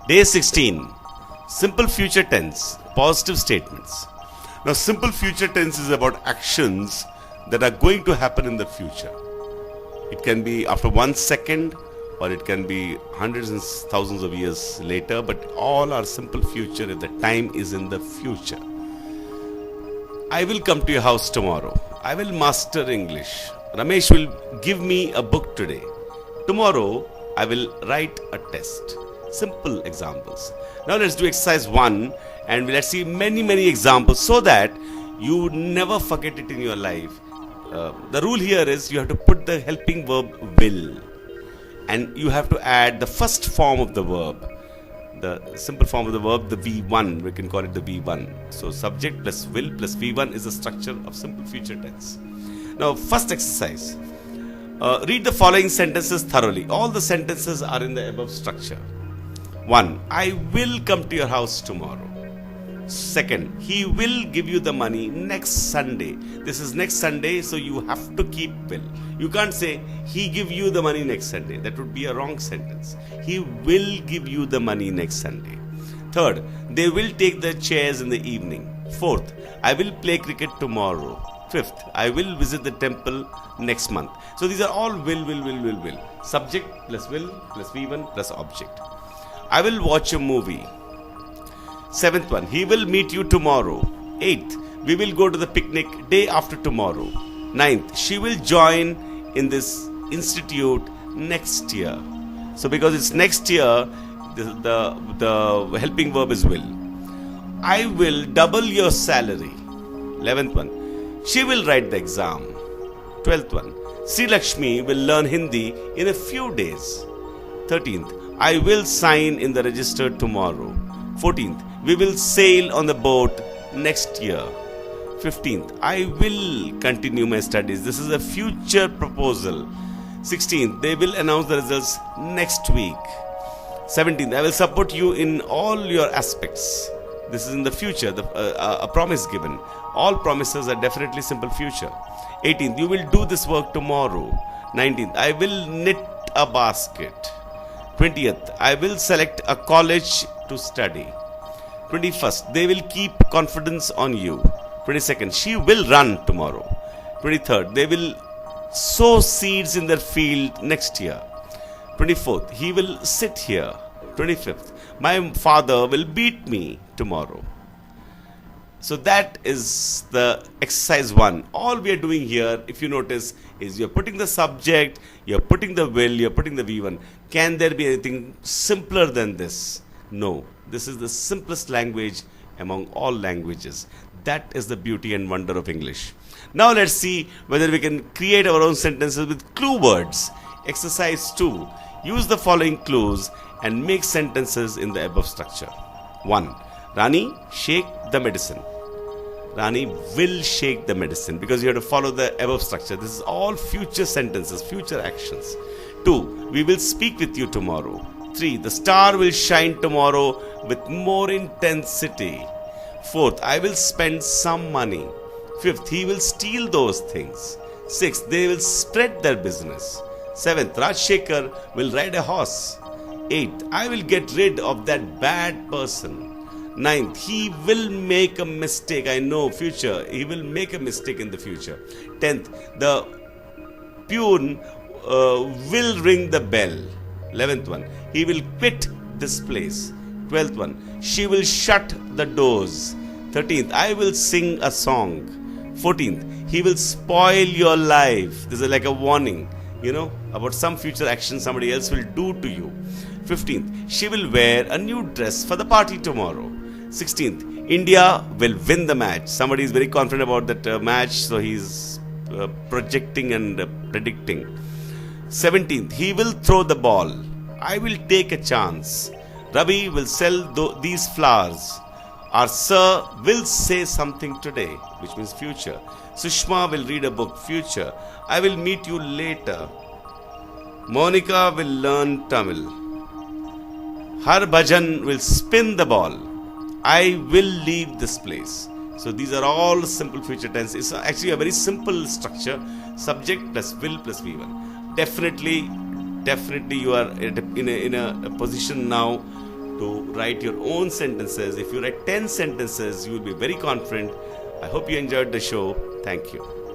Day 16. Simple future tense. Positive statements. Now, simple future tense is about actions that are going to happen in the future. It can be after 1 second, or it can be hundreds and thousands of years later, but all are simple future if the time is in the future. I will come to your house tomorrow. I will master English. Ramesh will give me a book today. Tomorrow, I will write a test. Simple examples. Now let's do exercise 1 and let's see many examples so that you never forget it in your life. The rule here is you have to put the helping verb will, and you have to add the first form of the verb. The simple form of the verb, the V1, we can call it the V1. So subject plus will plus V1 is the structure of simple future tense. Now first exercise. Read the following sentences thoroughly. All the sentences are in the above structure. 1. I will come to your house tomorrow. 2nd, he will give you the money next Sunday. This is next Sunday, so you have to keep will. You can't say he give you the money next Sunday. That would be a wrong sentence. He will give you the money next Sunday. 3rd, they will take the chairs in the evening. 4th, I will play cricket tomorrow. 5th, I will visit the temple next month. So these are all will. Subject plus will plus V1 plus object. I will watch a movie. 7th one, he will meet you tomorrow. 8th, we will go to the picnic day after tomorrow. 9th, she will join in this institute next year. So because it's next year, the helping verb is will. I will double your salary. 11th one, she will write the exam. 12th one, Sri Lakshmi will learn Hindi in a few days. 13th, I will sign in the register tomorrow. 14th, we will sail on the boat next year. 15th, I will continue my studies. This is a future proposal. 16th, they will announce the results next week. 17th, I will support you in all your aspects. This is in the future, a promise given. All promises are definitely simple future. 18th, you will do this work tomorrow. 19th, I will knit a basket. 20th, I will select a college to study. 21st, they will keep confidence on you. 22nd, she will run tomorrow. 23rd, they will sow seeds in their field next year. 24th, he will sit here. 25th, my father will beat me tomorrow. So that is the exercise 1. All we are doing here, if you notice, is you're putting the subject, you're putting the will, you're putting the V1. Can there be anything simpler than this? No. This is the simplest language among all languages. That is the beauty and wonder of English. Now let's see whether we can create our own sentences with clue words. Exercise 2. Use the following clues and make sentences in the above structure. 1. Rani, shake the medicine. Rani will shake the medicine, because you have to follow the above structure. This is all future sentences, future actions. 2. We will speak with you tomorrow. 3. The star will shine tomorrow with more intensity. 4th, I will spend some money. 5th, he will steal those things. 6th, they will spread their business. 7th, Rajshekhar will ride a horse. 8th, I will get rid of that bad person. 9th, he will make a mistake. I know, future. He will make a mistake in the future. 10th, the peon will ring the bell. 11th one, he will quit this place. 12th one, she will shut the doors. 13th, I will sing a song. 14th, he will spoil your life. This is like a warning, about some future action somebody else will do to you. 15th, she will wear a new dress for the party tomorrow. 16th, India will win the match. Somebody is very confident about that match, so he's projecting and predicting. 17th, he will throw the ball. I will take a chance. Ravi will sell these flowers. Our sir will say something today, which means future. Sushma will read a book, future. I will meet you later. Monica will learn Tamil. Harbhajan will spin the ball. I will leave this place. So these are all simple future tense. It's actually a very simple structure. Subject plus will plus V1. Definitely you are in a position now to write your own sentences. If you write 10 sentences, you will be very confident. I hope you enjoyed the show. Thank you.